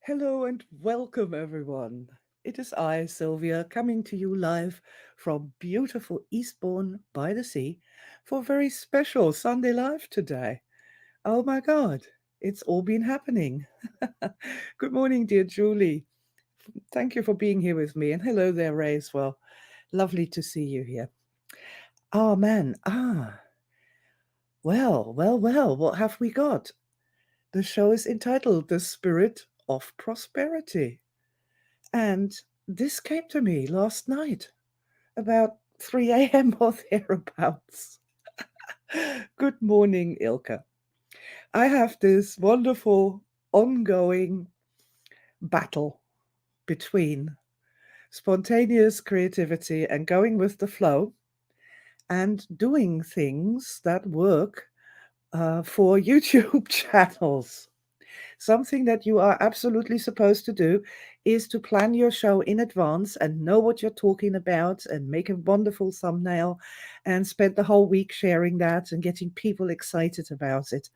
Hello and welcome, everyone. It is I, Sylvia, coming to you live from beautiful Eastbourne by the Sea for a very special Sunday Live today. Oh my God, it's all been happening. Good morning, dear Julie. Thank you for being here with me. And hello there, Ray, as well. Lovely to see you here. Oh man, well, what have we got? The show is entitled The Spirit of Prosperity. And this came to me last night, about 3 a.m. or thereabouts. Good morning, Ilka. I have this wonderful ongoing battle between spontaneous creativity and going with the flow and doing things that work for YouTube channels. Something that you are absolutely supposed to do is to plan your show in advance and know what you're talking about and make a wonderful thumbnail and spend the whole week sharing that and getting people excited about it.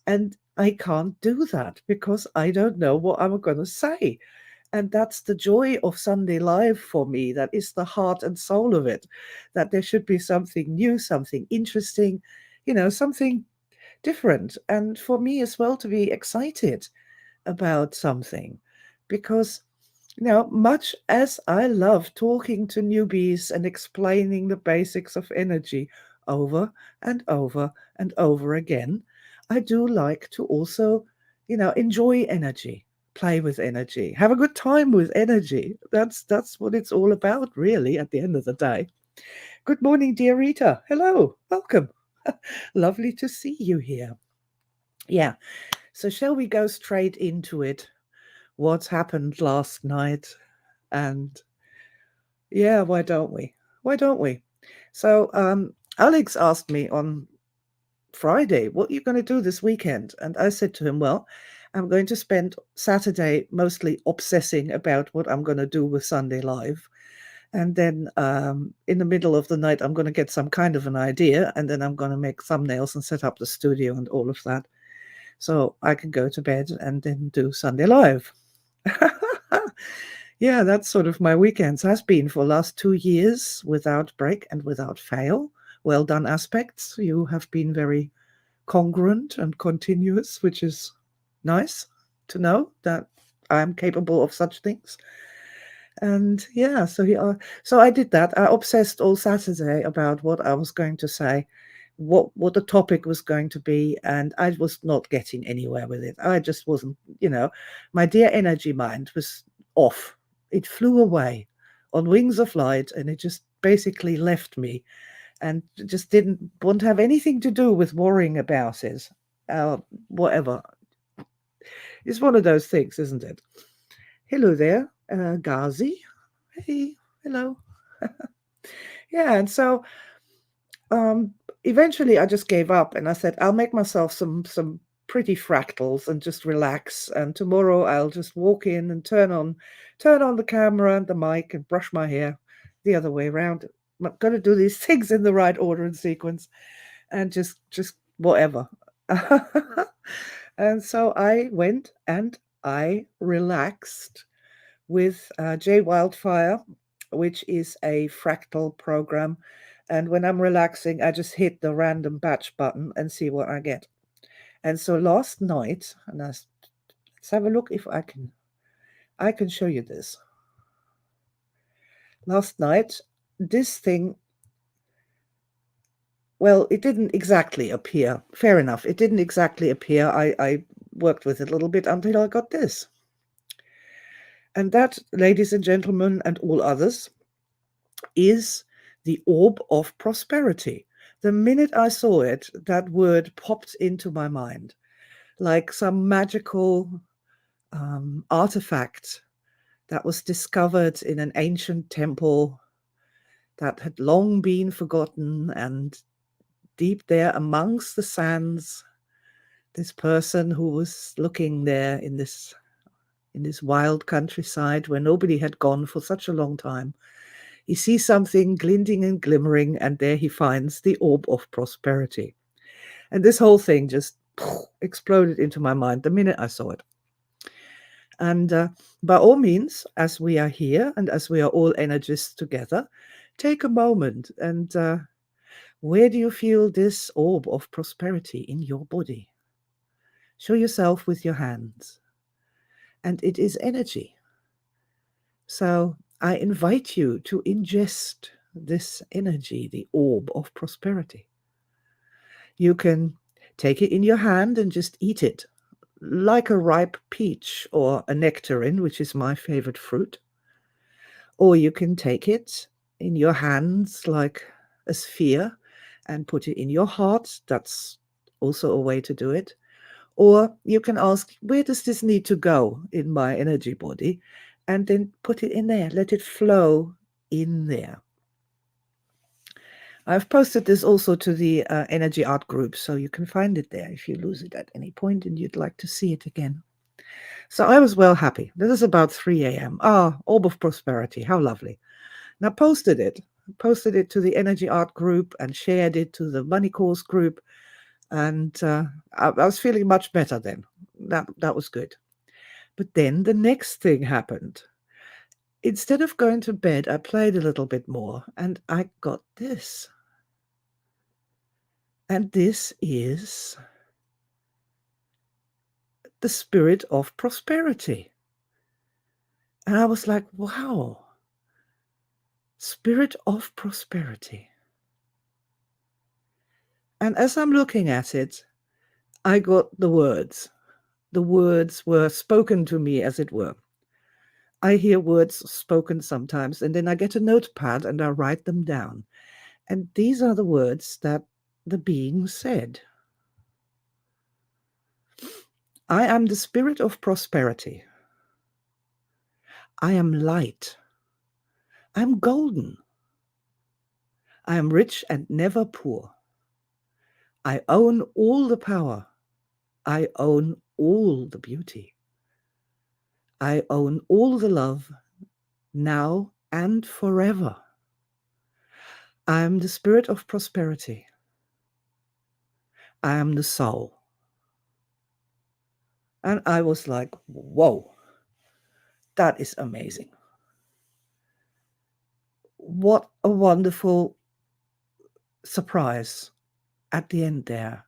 And I can't do that because I don't know what I'm going to say. And that's the joy of Sunday Live for me. That is the heart and soul of it, that there should be something new, something interesting, something different. And for me as well to be excited about something because much as I love talking to newbies and explaining the basics of energy over and over and over again, I do like to also enjoy energy, play with energy, have a good time with energy. That's what it's all about, really, at the end of the day. Good morning, dear Rita. Hello, welcome. Lovely to see you here. Yeah, so shall we go straight into it? What happened last night? And yeah, why don't we? Why don't we? So Alex asked me on Friday, what are you going to do this weekend? And I said to him, well, I'm going to spend Saturday mostly obsessing about what I'm going to do with Sunday Live. And then in the middle of the night, I'm going to get some kind of an idea. And then I'm going to make thumbnails and set up the studio and all of that. So I can go to bed and then do Sunday Live. Yeah, that's sort of my weekends has been for last 2 years without break and without fail. Well done, aspects. You have been very congruent and continuous, which is nice to know that I'm capable of such things. And yeah, so I did that. I obsessed all Saturday about what I was going to say, what the topic was going to be, and I was not getting anywhere with it. I just wasn't, my dear energy mind was off. It flew away on wings of light, and it just basically left me and just didn't want to have anything to do with worrying about it. Whatever. It's one of those things, isn't it? Hello there, Ghazi. Hey, hello. Yeah, and so um, eventually I just gave up and I said, I'll make myself some pretty fractals and just relax. And tomorrow I'll just walk in and turn on the camera and the mic and brush my hair the other way around. I'm going to do these things in the right order and sequence and just whatever. And so I went and I relaxed with J Wildfire, which is a fractal program. And when I'm relaxing, I just hit the random batch button and see what I get. And so last night, and let's have a look if I can show you this. Last night, this thing, well, it didn't exactly appear. Fair enough. It didn't exactly appear. I worked with it a little bit until I got this. And that, ladies and gentlemen, and all others, is the Orb of Prosperity. The minute I saw it, that word popped into my mind like some magical artifact that was discovered in an ancient temple that had long been forgotten. And deep there amongst the sands, this person who was looking there in this wild countryside where nobody had gone for such a long time, he sees something glinting and glimmering, and there he finds the Orb of Prosperity. And this whole thing just exploded into my mind the minute I saw it. And by all means, as we are here and as we are all energists together, take a moment and where do you feel this orb of prosperity in your body? Show yourself with your hands. And it is energy. So I invite you to ingest this energy, the orb of prosperity. You can take it in your hand and just eat it, like a ripe peach or a nectarine, which is my favorite fruit. Or you can take it in your hands like a sphere and put it in your heart. That's also a way to do it. Or you can ask, where does this need to go in my energy body? And then put it in there. Let it flow in there. I've posted this also to the energy art group, so you can find it there if you lose it at any point and you'd like to see it again. So I was well happy. This is about 3 a.m. Ah, Orb of Prosperity. How lovely. Now posted it to the energy art group and shared it to the money course group. And I was feeling much better then. That was good. But then the next thing happened. Instead of going to bed, I played a little bit more and I got this. And this is the spirit of prosperity. And I was like, wow, spirit of prosperity. And as I'm looking at it, I got the words. The words were spoken to me, as it were. I hear words spoken sometimes, and then I get a notepad and I write them down. And these are the words that the being said. I am the spirit of prosperity. I am light. I am golden. I am rich and never poor. I own all the power. I own all the beauty. I own all the love, now and forever. I am the spirit of prosperity. I am the soul. And I was like, whoa, that is amazing. What a wonderful surprise at the end there.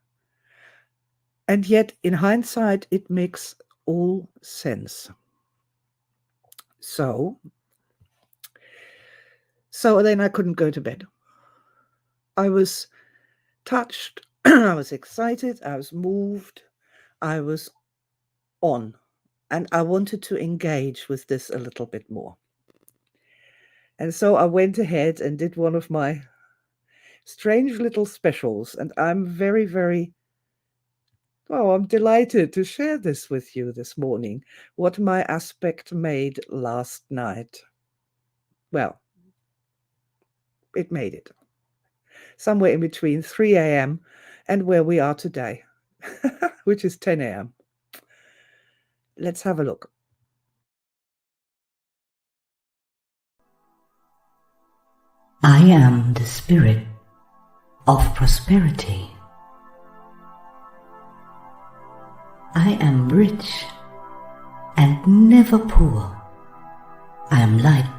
And yet, in hindsight, it makes all sense. So then I couldn't go to bed. I was touched. I was excited. I was moved. I was on. And I wanted to engage with this a little bit more. And so I went ahead and did one of my strange little specials. And I'm very, very, I'm delighted to share this with you this morning, what my aspect made last night. Well, it made it. Somewhere in between 3 a.m. and where we are today, which is 10 a.m. Let's have a look. I am the spirit of prosperity. I am rich and never poor. I am light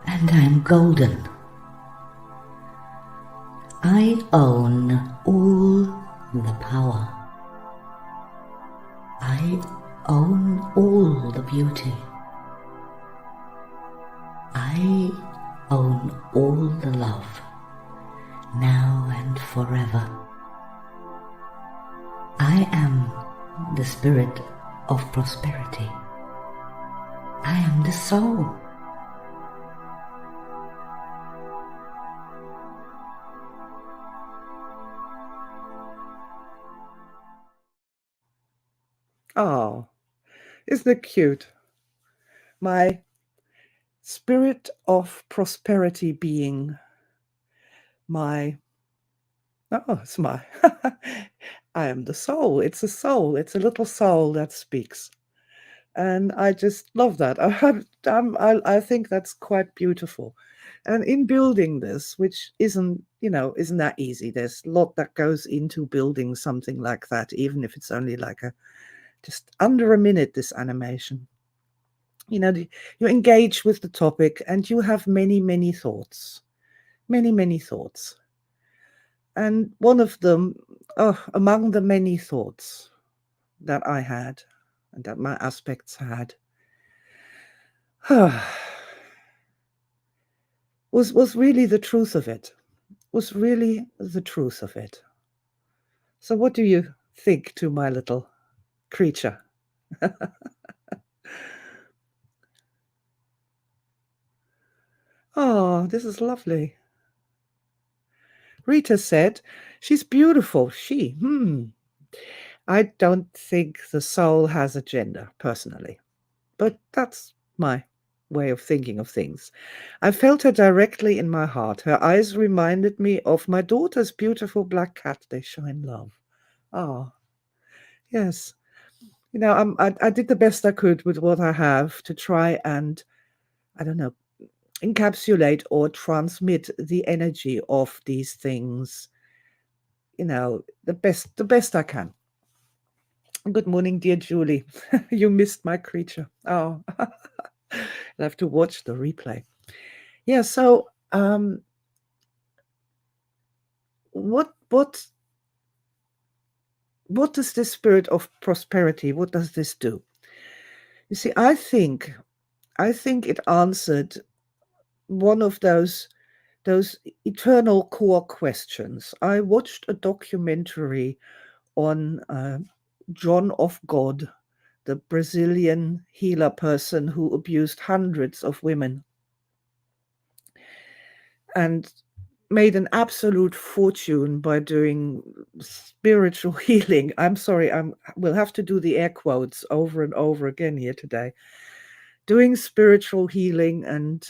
and I am golden. I own all the power. I own all the beauty. I own all the love, now and forever. I am the spirit of prosperity. I am the soul. Oh, isn't it cute? My spirit of prosperity being it's my, I am the soul. It's a soul. It's a little soul that speaks. And I just love that. I think that's quite beautiful. And in building this, which isn't that easy. There's a lot that goes into building something like that, even if it's only like a just under a minute, this animation. You engage with the topic and you have many, many thoughts, many, many thoughts. And one of them, among the many thoughts that I had and that my aspects had, was really the truth of it, was really the truth of it. So what do you think to my little creature? Oh, this is lovely. Rita said, she's beautiful. I don't think the soul has a gender, personally. But that's my way of thinking of things. I felt her directly in my heart. Her eyes reminded me of my daughter's beautiful black cat. They shine love. Oh, yes. I did the best I could with what I have to try and, I don't know, encapsulate or transmit the energy of these things, the best I can. Good morning, dear Julie. You missed my creature. Oh, I'll have to watch the replay. Yeah, so what does this spirit of prosperity, what does this do? You see, I think it answered one of those eternal core questions. I watched a documentary on John of God, the Brazilian healer person who abused hundreds of women and made an absolute fortune by doing spiritual healing. I'm sorry, we'll have to do the air quotes over and over again here today. Doing spiritual healing and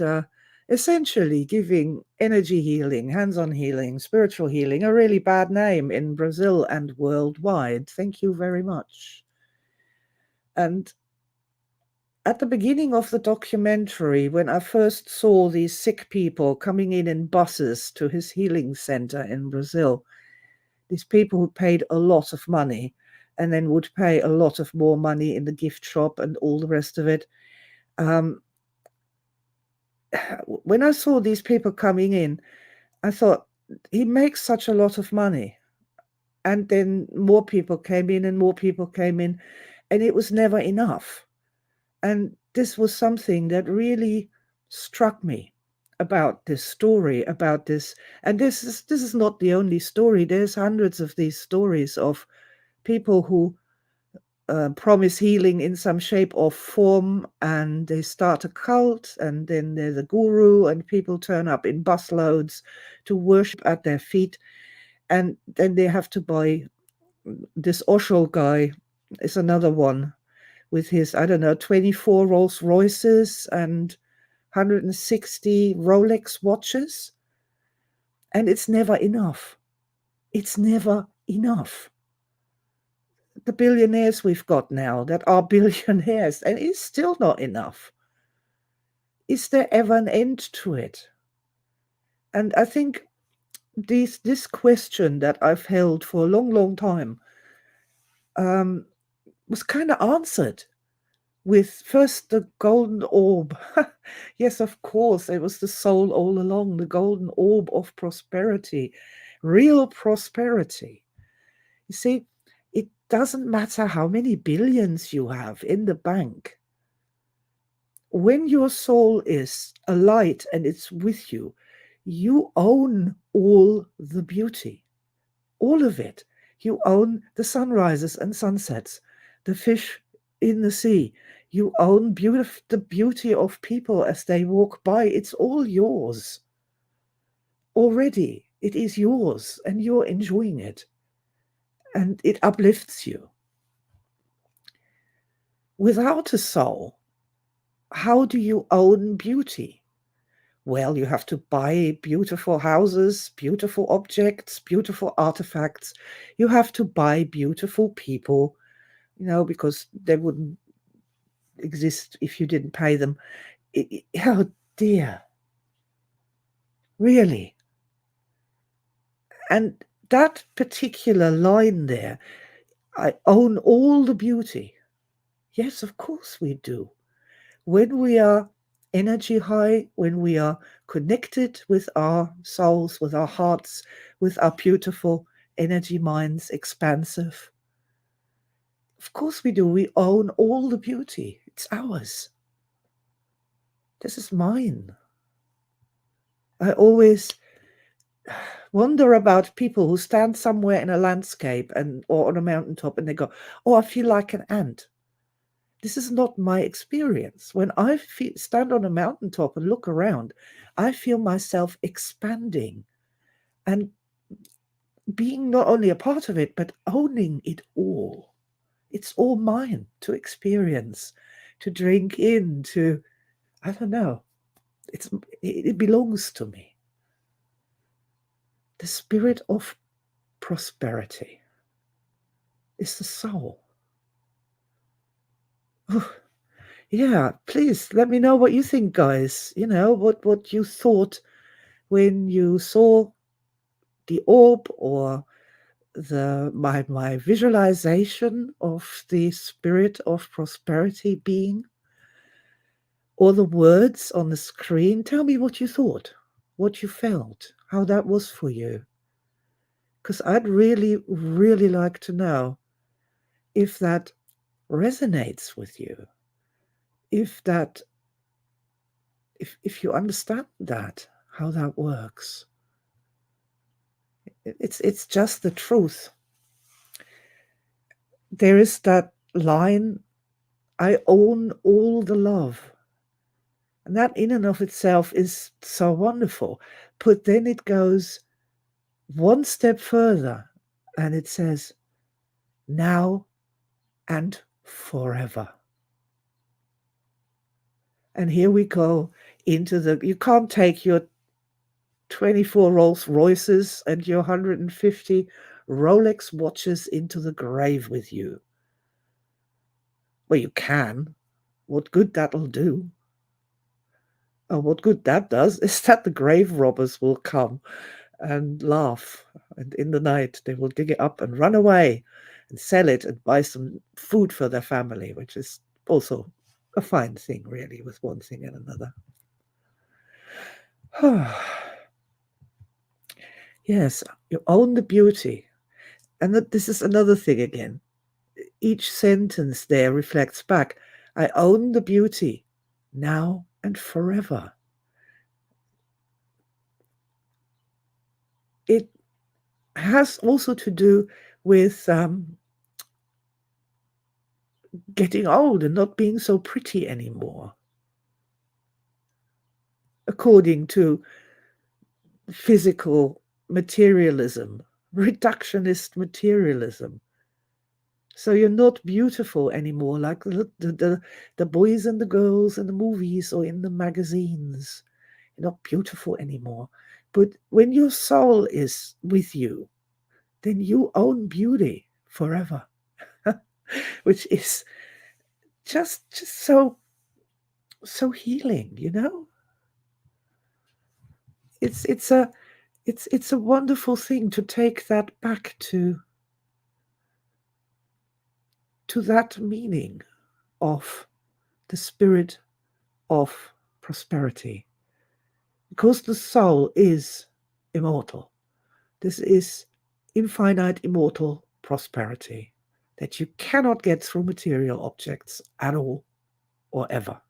essentially giving energy healing, hands-on healing, spiritual healing a really bad name in Brazil and worldwide. Thank you very much. And at the beginning of the documentary, when I first saw these sick people coming in buses to his healing center in Brazil, these people who paid a lot of money and then would pay a lot of more money in the gift shop and all the rest of it. When I saw these people coming in, I thought, he makes such a lot of money. And then more people came in and more people came in, and it was never enough. And this was something that really struck me about this story, about this. And this is not the only story. There's hundreds of these stories of people who promise healing in some shape or form, and they start a cult, and then there's a guru, and people turn up in busloads to worship at their feet, and then they have to buy. This Osho guy is another one with his, I don't know, 24 Rolls Royces and 160 Rolex watches. And it's never enough. It's never enough. The billionaires we've got now that are billionaires, and it's still not enough. Is there ever an end to it? And I think this question that I've held for a long, long time was kind of answered with first the golden orb. Yes, of course, it was the soul all along, the golden orb of prosperity, real prosperity. You see, it doesn't matter how many billions you have in the bank. When your soul is a light and it's with you, you own all the beauty, all of it. You own the sunrises and sunsets, the fish in the sea. You own the beauty of people as they walk by. It's all yours. Already, it is yours, and you're enjoying it. And it uplifts you. Without a soul, how do you own beauty? Well, you have to buy beautiful houses, beautiful objects, beautiful artifacts. You have to buy beautiful people, because they wouldn't exist if you didn't pay them. Oh dear. Really? And that particular line there, I own all the beauty. Yes, of course we do. When we are energy high, when we are connected with our souls, with our hearts, with our beautiful energy minds, expansive, of course we do. We own all the beauty. It's ours. This is mine. I always wonder about people who stand somewhere in a landscape or on a mountaintop and they go, "Oh, I feel like an ant." This is not my experience. When I stand on a mountaintop and look around, I feel myself expanding and being not only a part of it, but owning it all. It's all mine to experience, to drink in, I don't know. It belongs to me. The spirit of prosperity is the soul. Oh, yeah, please let me know what you think, guys. You know, what you thought when you saw the orb or my visualization of the spirit of prosperity being, or the words on the screen. Tell me what you thought, what you felt, how that was for you. Because I'd really, really like to know if that resonates with you, if that if you understand that, how that works. It's just the truth. There is that line, I own all the love. And that in and of itself is so wonderful. But then it goes one step further and it says, now and forever. And here we go into you can't take your 24 Rolls Royces and your 150 Rolex watches into the grave with you. Well, you can. What good that'll do? Oh, what good that does is that the grave robbers will come and laugh. And in the night, they will dig it up and run away and sell it and buy some food for their family, which is also a fine thing, really, with one thing and another. Yes, you own the beauty. And this is another thing again. Each sentence there reflects back. I own the beauty now and forever. It has also to do with getting old and not being so pretty anymore, according to physical materialism, reductionist materialism. So you're not beautiful anymore like the boys and the girls in the movies or in the magazines. You're not beautiful anymore. But when your soul is with you, then you own beauty forever, which is just so healing, you know? It's a wonderful thing to take that back to that meaning of the spirit of prosperity, because the soul is immortal. This is infinite, immortal prosperity that you cannot get through material objects at all or ever.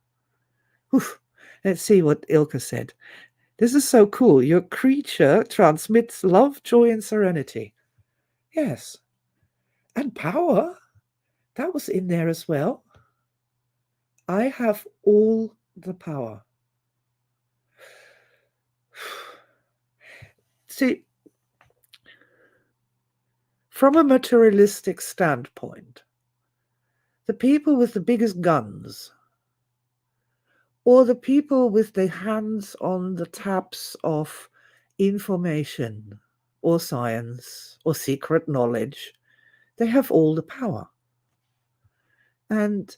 Oof. Let's see what Ilka said. This is so cool. Your creature transmits love, joy, and serenity. Yes. And power. That was in there as well. I have all the power. See, from a materialistic standpoint, the people with the biggest guns, or the people with their hands on the taps of information or science or secret knowledge, they have all the power. And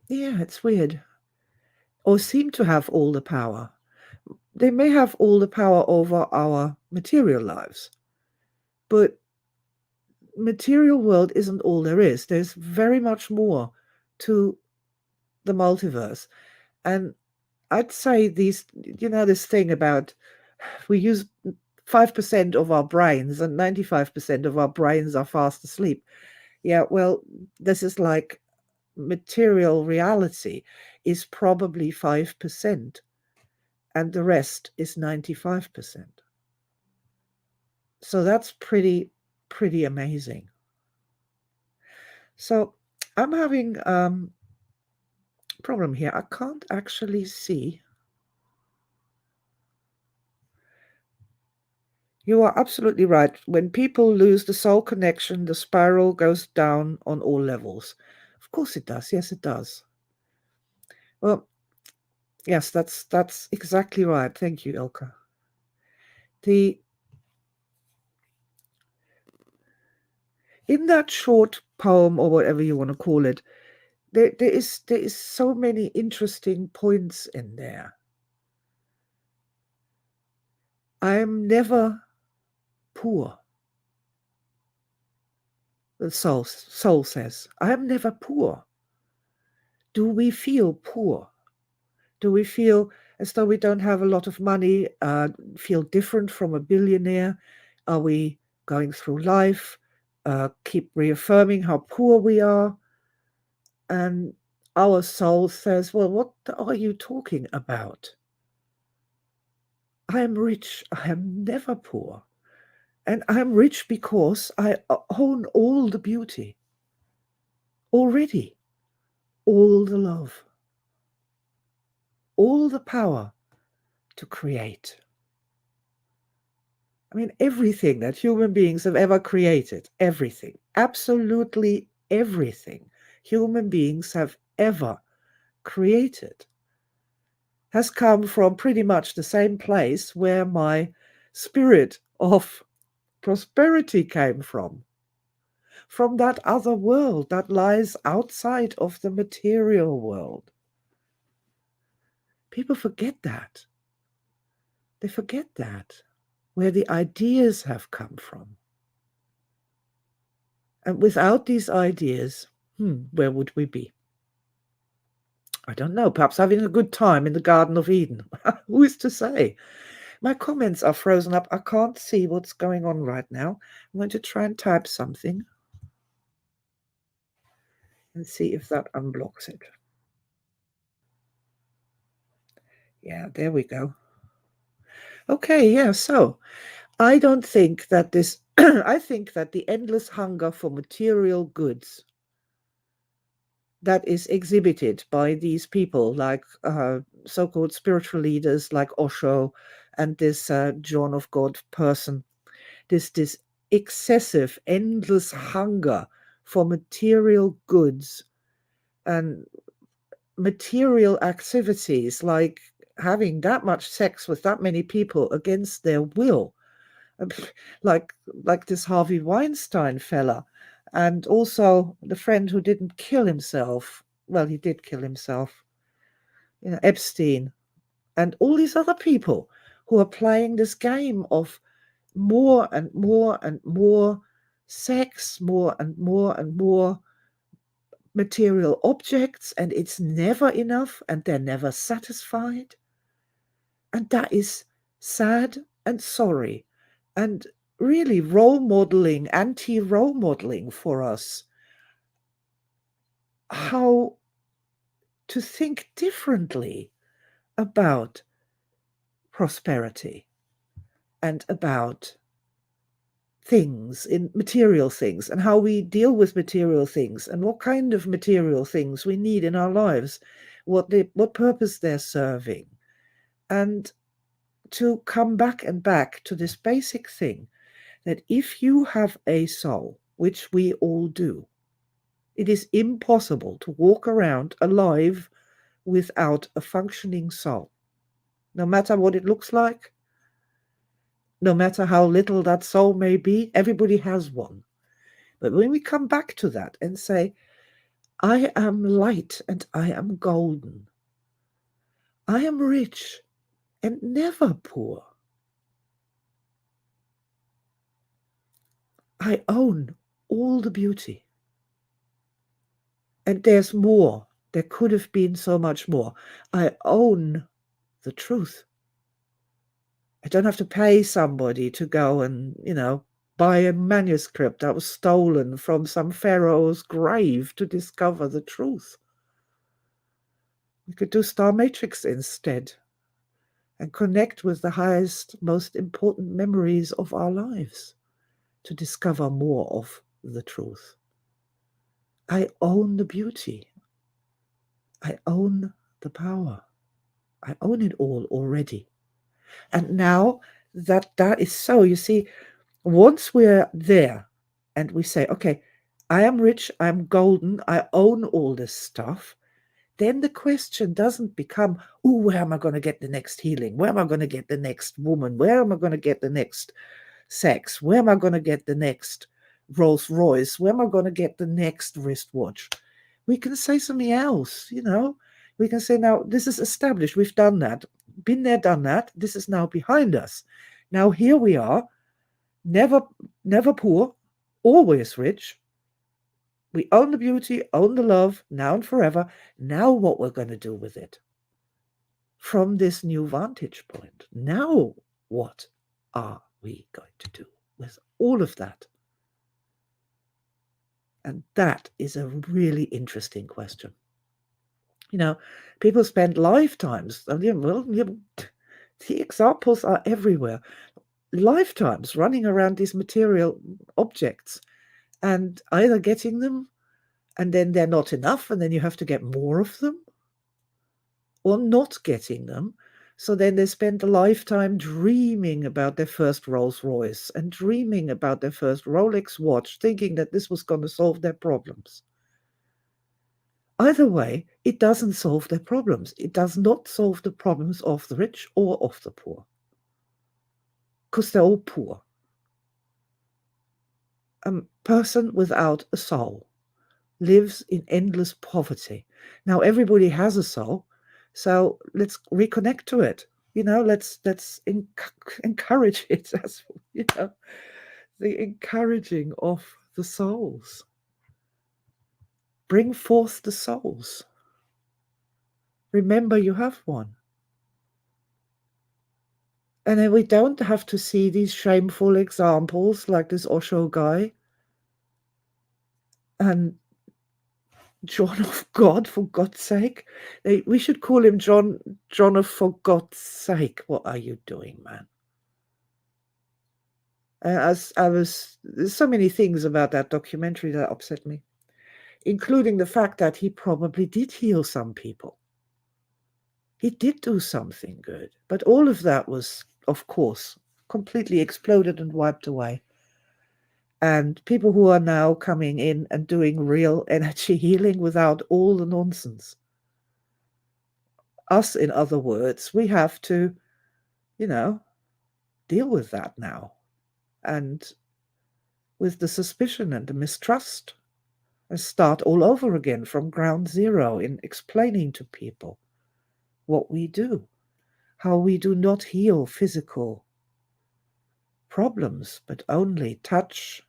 yeah, it's weird. Or seem to have all the power. They may have all the power over our material lives, but material world isn't all there is. There's very much more to the multiverse. And I'd say this thing about we use 5% of our brains and 95% of our brains are fast asleep. Yeah, well, this is like material reality is probably 5% and the rest is 95%. So that's pretty amazing. So I'm having problem here. I can't actually see. You are absolutely right. When people lose the soul connection, the spiral goes down on all levels. Of course it does. Yes, it does. Well, yes, that's exactly right. Thank you, Ilka. In that short poem or whatever you want to call it, there is so many interesting points in there. I'm never poor. The soul says, I am never poor. Do we feel poor? Do we feel as though we don't have a lot of money, feel different from a billionaire? Are we going through life, keep reaffirming how poor we are? And our soul says, well, what are you talking about? I am rich. I am never poor. And I'm rich because I own all the beauty already, all the love, all the power to create. I mean, everything that human beings have ever created, everything, absolutely everything human beings have ever created has come from pretty much the same place where my spirit of prosperity came from that other world that lies outside of the material world. People forget that. They forget that, where the ideas have come from. And without these ideas, where would we be? I don't know, perhaps having a good time in the Garden of Eden. Who is to say? My comments are frozen up. I can't see what's going on right now. I'm going to try and type something and see if that unblocks it. Yeah, there we go. Okay, yeah, so I don't think that this, I think that the endless hunger for material goods that is exhibited by these people, like so-called spiritual leaders like Osho and this John of God person, this excessive, endless hunger for material goods and material activities, like having that much sex with that many people against their will, like this Harvey Weinstein fella. And also the friend who didn't kill himself. Well, he did kill himself. Epstein. And all these other people who are playing this game of more and more and more sex, more and more and more material objects, and it's never enough, and they're never satisfied. And that is sad and sorry, and really anti-role modeling for us, how to think differently about prosperity and about things, in material things, and how we deal with material things, and what kind of material things we need in our lives, what purpose they're serving, and to come back to this basic thing that if you have a soul, which we all do, it is impossible to walk around alive without a functioning soul, no matter what it looks like, no matter how little that soul may be. Everybody has one. But when we come back to that and say, I am light and I am golden, I am rich and never poor, I own all the beauty. And there's more. There could have been so much more. I own the truth. I don't have to pay somebody to go and, buy a manuscript that was stolen from some pharaoh's grave to discover the truth. We could do Star Matrix instead and connect with the highest, most important memories of our lives to discover more of the truth. I own the beauty. I own the power. I own it all already. And now that is so, you see, once we're there and we say, okay, I am rich, I'm golden, I own all this stuff, then the question doesn't become, oh, where am I going to get the next healing? Where am I going to get the next woman? Where am I going to get the next sex? Where am I going to get the next Rolls Royce? Where am I going to get the next wristwatch? We can say something else, We can say, now, this is established. We've done that. Been there, done that. This is now behind us. Now here we are, never poor, always rich. We own the beauty, own the love, now and forever. Now what we're going to do with it from this new vantage point. Now what are we going to do with all of that? And that is a really interesting question. People spend lifetimes, the examples are everywhere, lifetimes running around these material objects and either getting them and then they're not enough and then you have to get more of them, or not getting them. So then they spend a lifetime dreaming about their first Rolls Royce and dreaming about their first Rolex watch, thinking that this was going to solve their problems. Either way, it doesn't solve their problems. It does not solve the problems of the rich or of the poor, because they're all poor. A person without a soul lives in endless poverty. Now, everybody has a soul, so let's reconnect to it. Let's encourage it as the encouraging of the souls. Bring forth the souls. Remember, you have one. And then we don't have to see these shameful examples like this Osho guy and John of God, for God's sake. We should call him John of for God's sake. What are you doing, man? There's so many things about that documentary that upset me, including the fact that he probably did heal some people. He did do something good, but all of that was, of course, completely exploded and wiped away. And people who are now coming in and doing real energy healing without all the nonsense. Us, in other words, we have to, deal with that now. And with the suspicion and the mistrust, and start all over again from ground zero in explaining to people what we do, how we do not heal physical problems, but only touch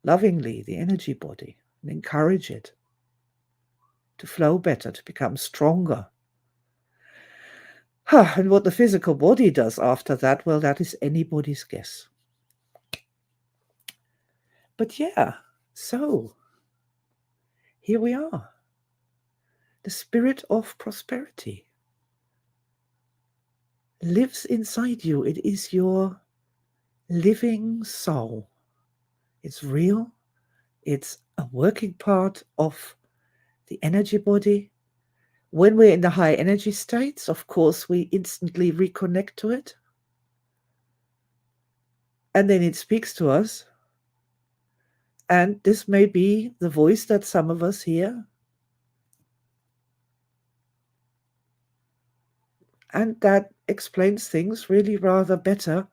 lovingly the energy body and encourage it to flow better, to become stronger. And what the physical body does after that, well, that is anybody's guess. But yeah, so here we are. The spirit of prosperity lives inside you. It is your living soul. It's real. It's a working part of the energy body. When we're in the high energy states, of course, we instantly reconnect to it. And then it speaks to us. And this may be the voice that some of us hear. And that explains things really rather better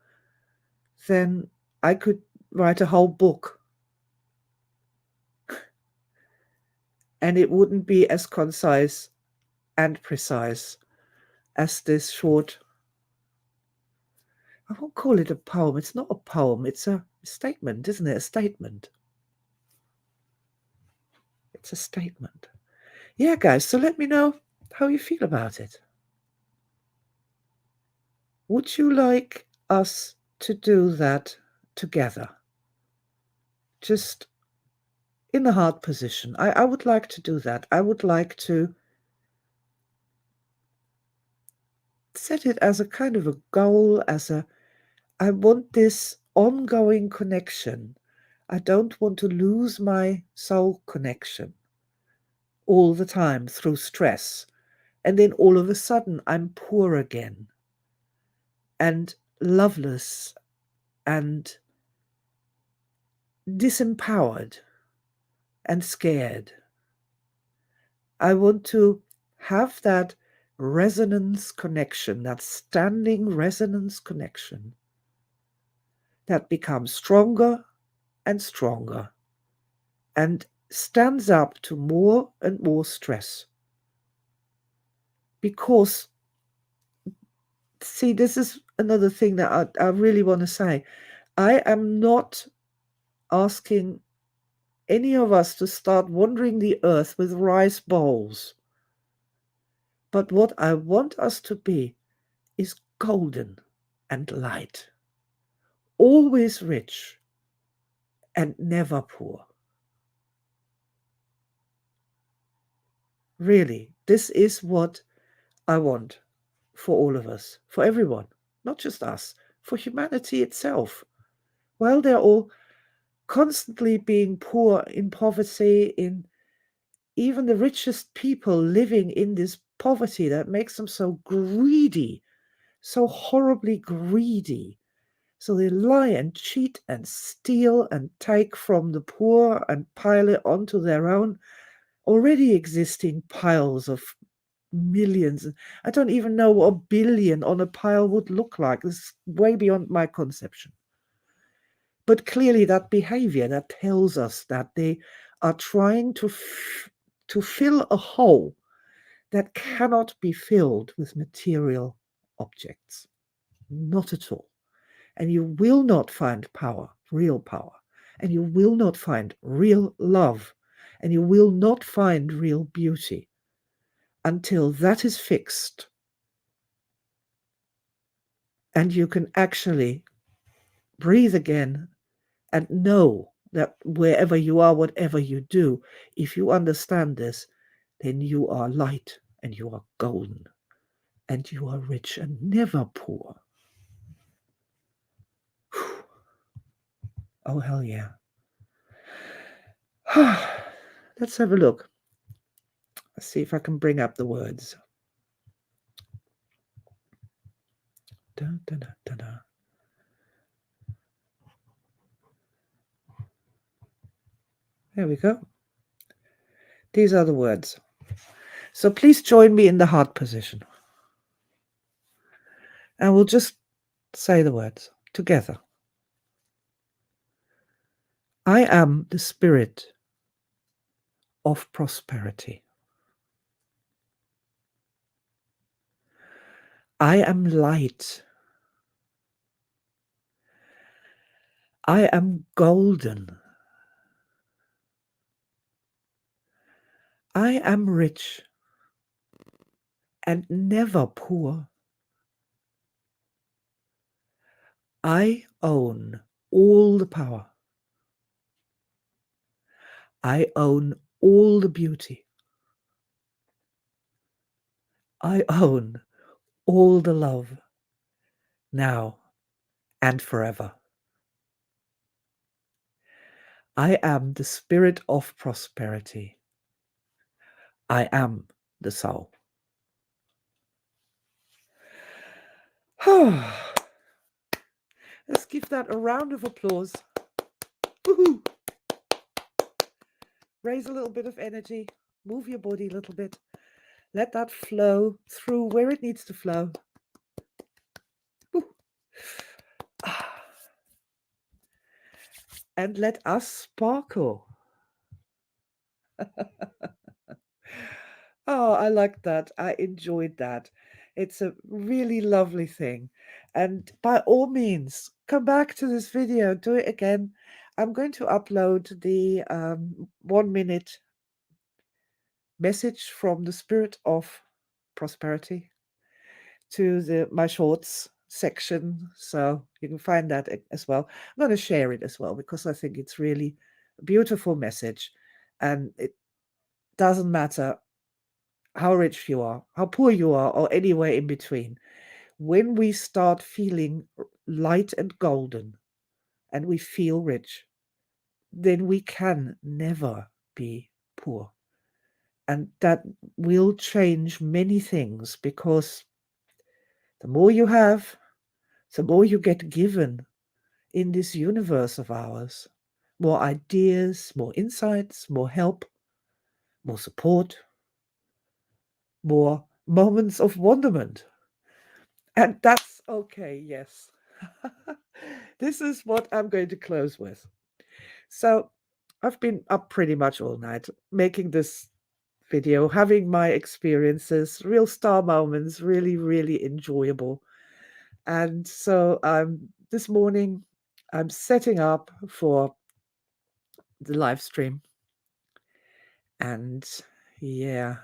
than I could write a whole book. And it wouldn't be as concise and precise as this short, I won't call it a poem. It's not a poem. It's a statement, isn't it? A statement. It's a statement. Yeah, guys, so let me know how you feel about it. Would you like us to do that together? Just in the heart position. I would like to do that. I would like to set it as a kind of a goal, I want this ongoing connection. I don't want to lose my soul connection all the time through stress. And then all of a sudden, I'm poor again and loveless and disempowered and scared. I want to have that resonance connection, that standing resonance connection that becomes stronger and stronger and stands up to more and more stress. Because, see, this is another thing that I really want to say. I am not asking any of us to start wandering the earth with rice bowls. But what I want us to be is golden and light, always rich and never poor. Really, this is what I want for all of us, for everyone, not just us, for humanity itself. While they're all constantly being poor in poverty, in even the richest people living in this poverty that makes them so greedy, so horribly greedy. So they lie and cheat and steal and take from the poor and pile it onto their own already existing piles of millions. I don't even know what a billion on a pile would look like. This is way beyond my conception. But clearly that behavior, that tells us that they are trying to fill a hole that cannot be filled with material objects. Not at all. And you will not find power, real power. And you will not find real love. And you will not find real beauty until that is fixed. And you can actually breathe again and know that wherever you are, whatever you do, if you understand this, then you are light and you are golden and you are rich and never poor. Oh, hell yeah. Let's have a look. Let's see if I can bring up the words. Da, da, da, da, da. There we go. These are the words. So please join me in the heart position. And we'll just say the words together. I am the spirit of prosperity. I am light. I am golden. I am rich and never poor. I own all the power. I own all the beauty. I own all the love, now and forever. I am the spirit of prosperity. I am the soul. Let's give that a round of applause. Woohoo! Raise a little bit of energy. Move your body a little bit. Let that flow through where it needs to flow. And let us sparkle. Oh, I like that. I enjoyed that. It's a really lovely thing. And by all means, come back to this video, do it again. I'm going to upload the 1 minute message from the Spirit of Prosperity to my shorts section, so you can find that as well. I'm going to share it as well because I think it's really a beautiful message, and it doesn't matter how rich you are, how poor you are, or anywhere in between. When we start feeling light and golden and we feel rich, then we can never be poor. And that will change many things, because the more you have, the more you get given in this universe of ours. More ideas, more insights, more help, more support, more moments of wonderment. And that's okay, yes. This is what I'm going to close with. So I've been up pretty much all night making this video, having my experiences, real star moments, really, really enjoyable. And so this morning I'm setting up for the live stream. And yeah,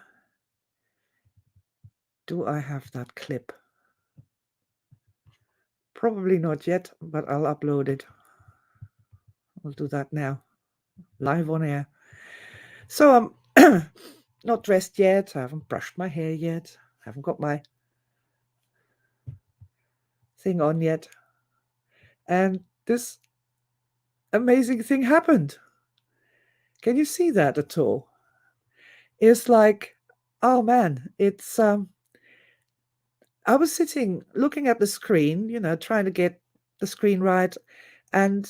do I have that clip? Probably not yet, but I'll upload it. I'll do that now, live on air. So I'm not dressed yet. I haven't brushed my hair yet. I haven't got my thing on yet. And this amazing thing happened. Can you see that at all? It's like, oh man, it's I was sitting looking at the screen, trying to get the screen right, and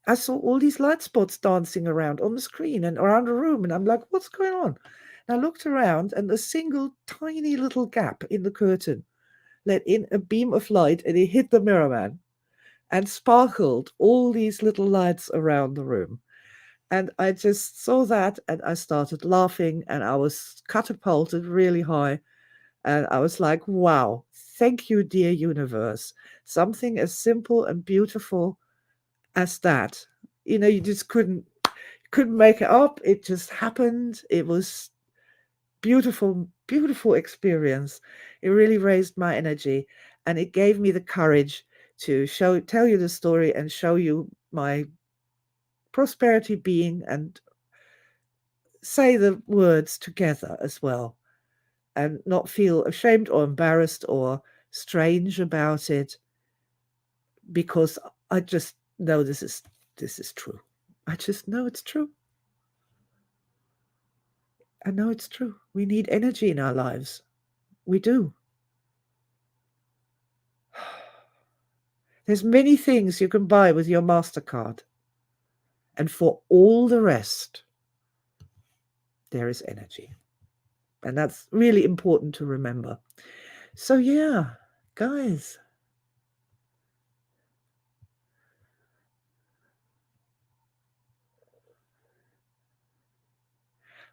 I saw all these light spots dancing around on the screen and around the room, and I'm like, what's going on? And I looked around, and a single tiny little gap in the curtain let in a beam of light, and it hit the mirror man and sparkled all these little lights around the room. And I just saw that, and I started laughing, and I was catapulted really high. And I was like, wow, thank you, dear universe. Something as simple and beautiful as that. You just couldn't make it up. It just happened. It was beautiful, beautiful experience. It really raised my energy, and it gave me the courage to tell you the story and show you my prosperity being, and say the words together as well, and not feel ashamed or embarrassed or strange about it, because I just know this is true. I just know it's true. I know it's true. We need energy in our lives. We do. There's many things you can buy with your MasterCard. And for all the rest, there is energy. And that's really important to remember. So yeah, guys,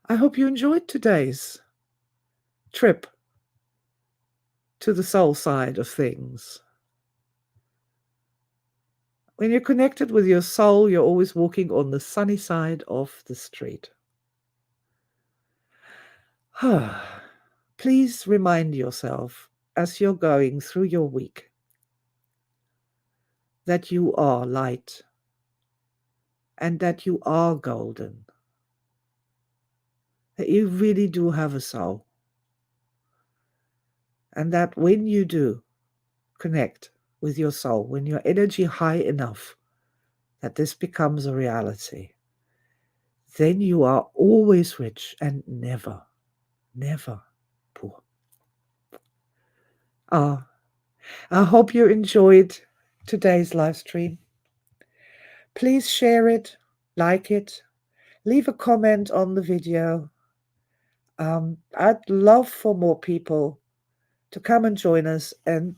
I hope you enjoyed today's trip to the soul side of things. When you're connected with your soul, you're always walking on the sunny side of the street. Please remind yourself as you're going through your week that you are light and that you are golden, that you really do have a soul, and that when you do connect with your soul, when your energy high enough that this becomes a reality, then you are always rich and never, never poor. I hope you enjoyed today's live stream. Please share it, like it, leave a comment on the video. I'd love for more people to come and join us and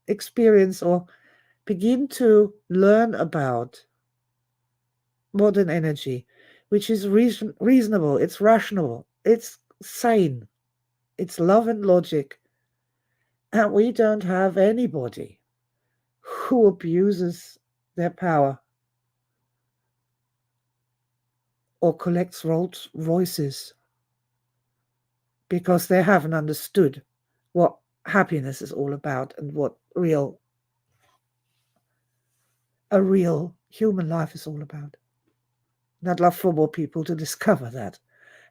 experience or begin to learn about modern energy, which is reasonable, it's rational, it's sane, it's love and logic. And we don't have anybody who abuses their power or collects Rolls Royces because they haven't understood what happiness is all about and what a real human life is all about. And I'd love for more people to discover that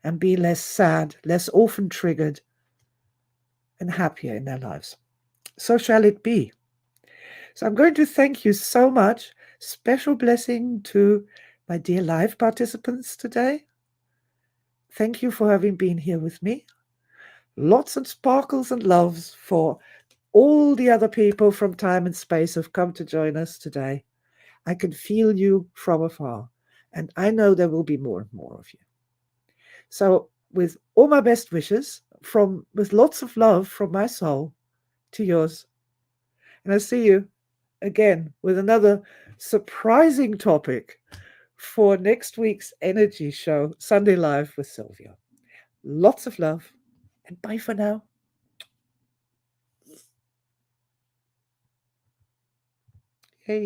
and be less sad, less orphan triggered, and happier in their lives. So shall it be. So I'm going to thank you so much. Special blessing to my dear live participants today. Thank you for having been here with me. Lots of sparkles and loves for all the other people from time and space who've come to join us today. I can feel you from afar, and I know there will be more and more of you. So, with all my best wishes, with lots of love from my soul to yours, and I'll see you again with another surprising topic for next week's energy show, Sunday Live with Sylvia. Lots of love, and bye for now. Hey.